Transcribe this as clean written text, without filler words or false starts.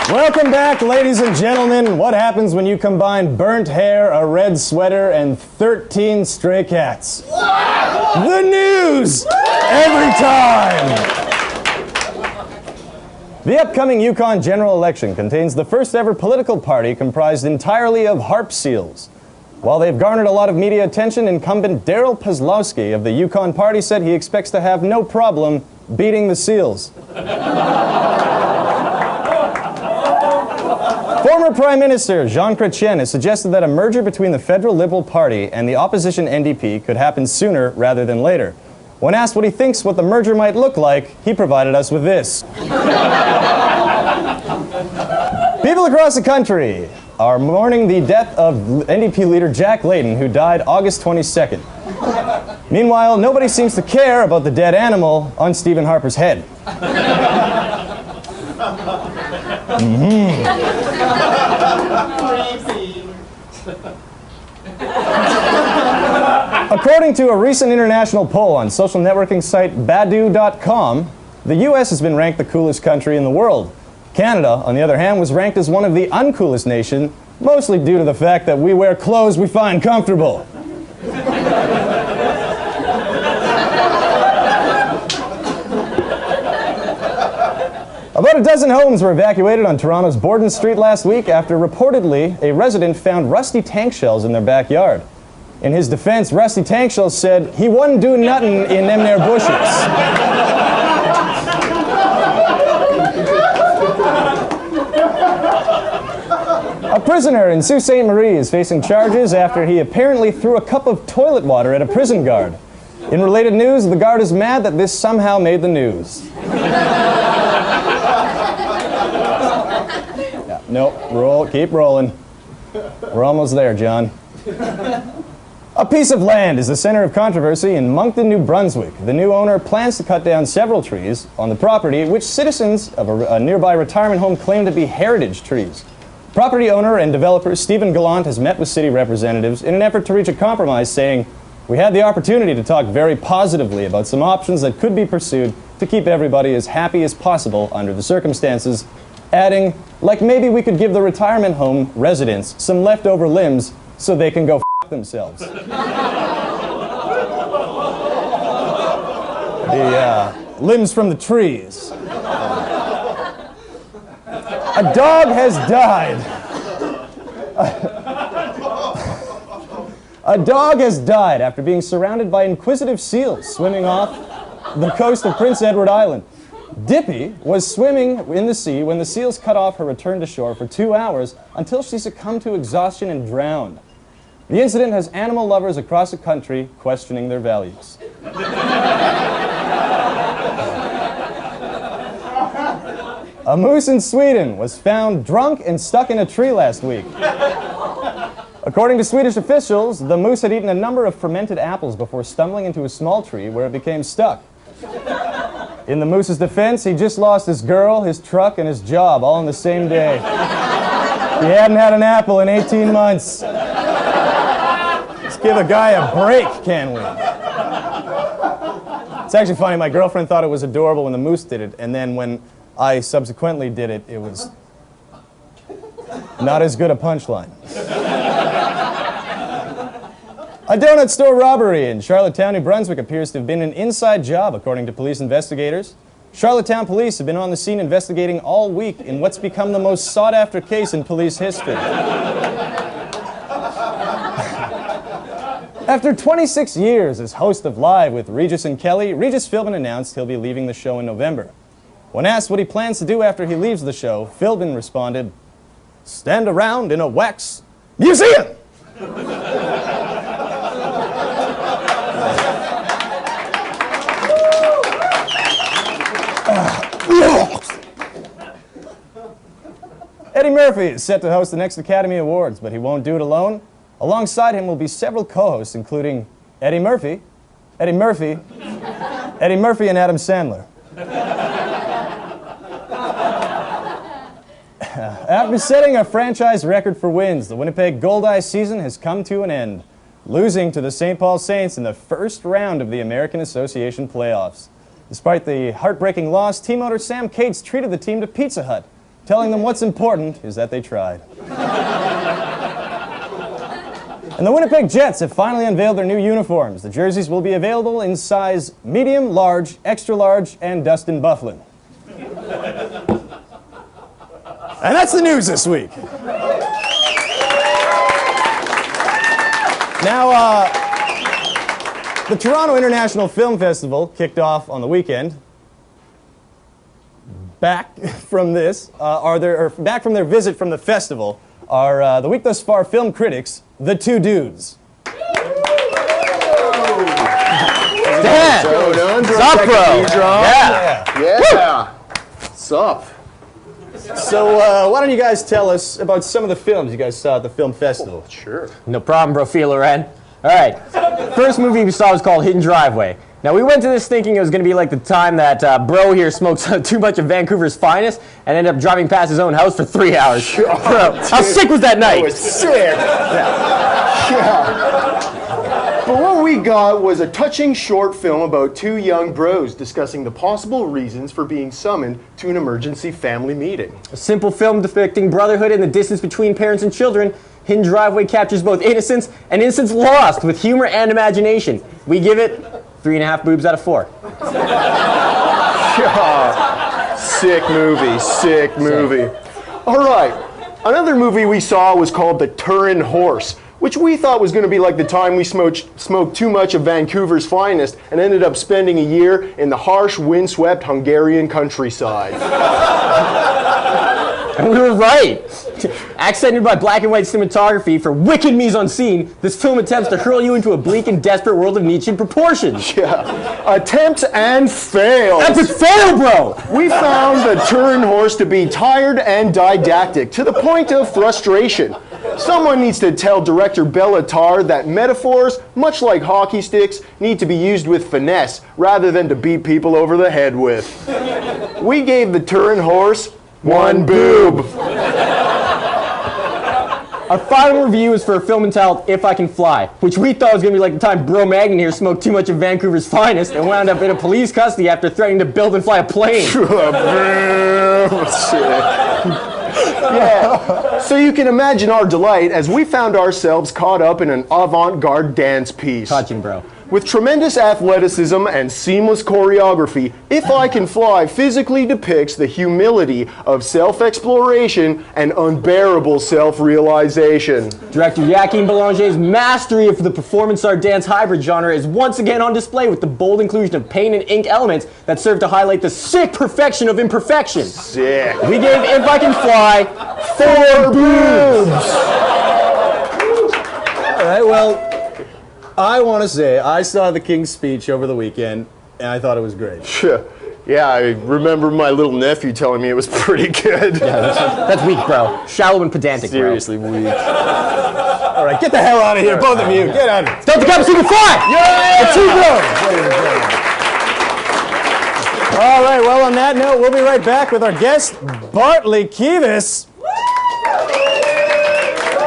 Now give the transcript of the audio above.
Welcome back, ladies and gentlemen. What happens when you combine burnt hair, a red sweater, and 13 stray cats? The news! Every time! The upcoming Yukon general election contains the first ever political party comprised entirely of harp seals. While they've garnered a lot of media attention, incumbent Daryl Pazlowski of the Yukon party said he expects to have no problem beating the seals. Former Prime Minister Jean Chrétien has suggested that a merger between the Federal Liberal Party and the opposition NDP could happen sooner rather than later. When asked what he thinks what the merger might look like, he provided us with this. People across the country are mourning the death of NDP leader Jack Layton, who died August 22nd. Meanwhile, nobody seems to care about the dead animal on Stephen Harper's head. According to a recent international poll on social networking site Badoo.com, the U.S. has been ranked the coolest country in the world. Canada, on the other hand, was ranked as one of the uncoolest nations, mostly due to the fact that we wear clothes we find comfortable. About a dozen homes were evacuated on Toronto's Borden Street last week after reportedly a resident found rusty tank shells in their backyard. In his defense, Rusty Tank Shells said he wasn't doing nothing in them there bushes. A prisoner in Sault Ste. Marie is facing charges after he apparently threw a cup of toilet water at a prison guard. In related news, the guard is mad that this somehow made the news. Yeah, nope, keep rolling. We're almost there, John. A piece of land is the center of controversy in Moncton, New Brunswick. The new owner plans to cut down several trees on the property, which citizens of a nearby retirement home claim to be heritage trees. Property owner and developer Stephen Gallant has met with city representatives in an effort to reach a compromise, saying, "We had the opportunity to talk very positively about some options that could be pursued to keep everybody as happy as possible under the circumstances," adding, "like maybe we could give the retirement home residents some leftover limbs so they can go themselves." The limbs from the trees. A dog has died. A dog has died after being surrounded by inquisitive seals swimming off the coast of Prince Edward Island. Dippy was swimming in the sea when the seals cut off her return to shore for 2 hours until she succumbed to exhaustion and drowned. The incident has animal lovers across the country questioning their values. A moose in Sweden was found drunk and stuck in a tree last week. According to Swedish officials, the moose had eaten a number of fermented apples before stumbling into a small tree where it became stuck. In the moose's defense, he just lost his girl, his truck, and his job all in the same day. He hadn't had an apple in 18 months. Let's give a guy a break, can we? It's actually funny, my girlfriend thought it was adorable when the moose did it, and then when I subsequently did it, it was not as good a punchline. A donut store robbery in Charlottetown, New Brunswick appears to have been an inside job, according to police investigators. Charlottetown police have been on the scene investigating all week in what's become the most sought-after case in police history. After 26 years as host of Live with Regis and Kelly, Regis Philbin announced he'll be leaving the show in November. When asked what he plans to do after he leaves the show, Philbin responded, "Stand around in a wax museum!" Eddie Murphy is set to host the next Academy Awards, but he won't do it alone. Alongside him will be several co-hosts, including Eddie Murphy, and Adam Sandler. After setting a franchise record for wins, the Winnipeg Goldeyes season has come to an end, losing to the St. Paul Saints in the first round of the American Association playoffs. Despite the heartbreaking loss, team owner Sam Cates treated the team to Pizza Hut. telling them what's important is that they tried. And the Winnipeg Jets have finally unveiled their new uniforms. The jerseys will be available in size medium, large, extra large, and Dustin Bufflin. And that's the news this week. Now, the Toronto International Film Festival kicked off on the weekend. Back from their visit from the festival are the week thus far film critics, the two dudes. Dan! Sup, bro? Yeah. Sup? So, why don't you guys tell us about some of the films you guys saw at the film festival? Sure. No problem, bro, Loren. All right. First movie we saw was called Hidden Driveway. Now, we went to this thinking it was going to be like the time that bro here smoked too much of Vancouver's finest and ended up driving past his own house for 3 hours. Bro, how sick was that night? It was sick. Yeah. But what we got was a touching short film about two young bros discussing the possible reasons for being summoned to an emergency family meeting. A simple film depicting brotherhood and the distance between parents and children. Hidden Driveway captures both innocence and innocence lost with humor and imagination. We give it 3.5 boobs out of 4. Sick movie. All right, another movie we saw was called The Turin Horse, which we thought was going to be like the time we smoked too much of Vancouver's finest and ended up spending a year in the harsh, windswept Hungarian countryside. And we were right. Accented by black and white cinematography for wicked mise-en-scene, this film attempts to hurl you into a bleak and desperate world of Nietzschean proportions. Yeah, attempts and fails. Epic fail, bro! We found The Turin Horse to be tired and didactic, to the point of frustration. Someone needs to tell director Bellatar that metaphors, much like hockey sticks, need to be used with finesse, rather than to beat people over the head with. We gave The Turin Horse 1 boob. Our final review is for a film entitled If I Can Fly, which we thought was going to be like the time Bro Magnan here smoked too much of Vancouver's finest and wound up in a police custody after threatening to build and fly a plane. Yeah. So you can imagine our delight as we found ourselves caught up in an avant-garde dance piece. Touching, bro. With tremendous athleticism and seamless choreography, If I Can Fly physically depicts the humility of self-exploration and unbearable self-realization. Director Joaquin Belanger's mastery of the performance art dance hybrid genre is once again on display with the bold inclusion of paint and ink elements that serve to highlight the sick perfection of imperfection. Sick. We gave If I Can Fly 4 boobs. All right, well, I want to say I saw the King's Speech over the weekend, and I thought it was great. Yeah, I remember my little nephew telling me it was pretty good. Yeah, that's weak, bro. Shallow and pedantic, Seriously, bro. weak. All right, get the hell out of here, both of you. Get out of here. Start the Captain Super Fly! Yeah! The two bros. All right, well, on that note, we'll be right back with our guest, Bartley Kives.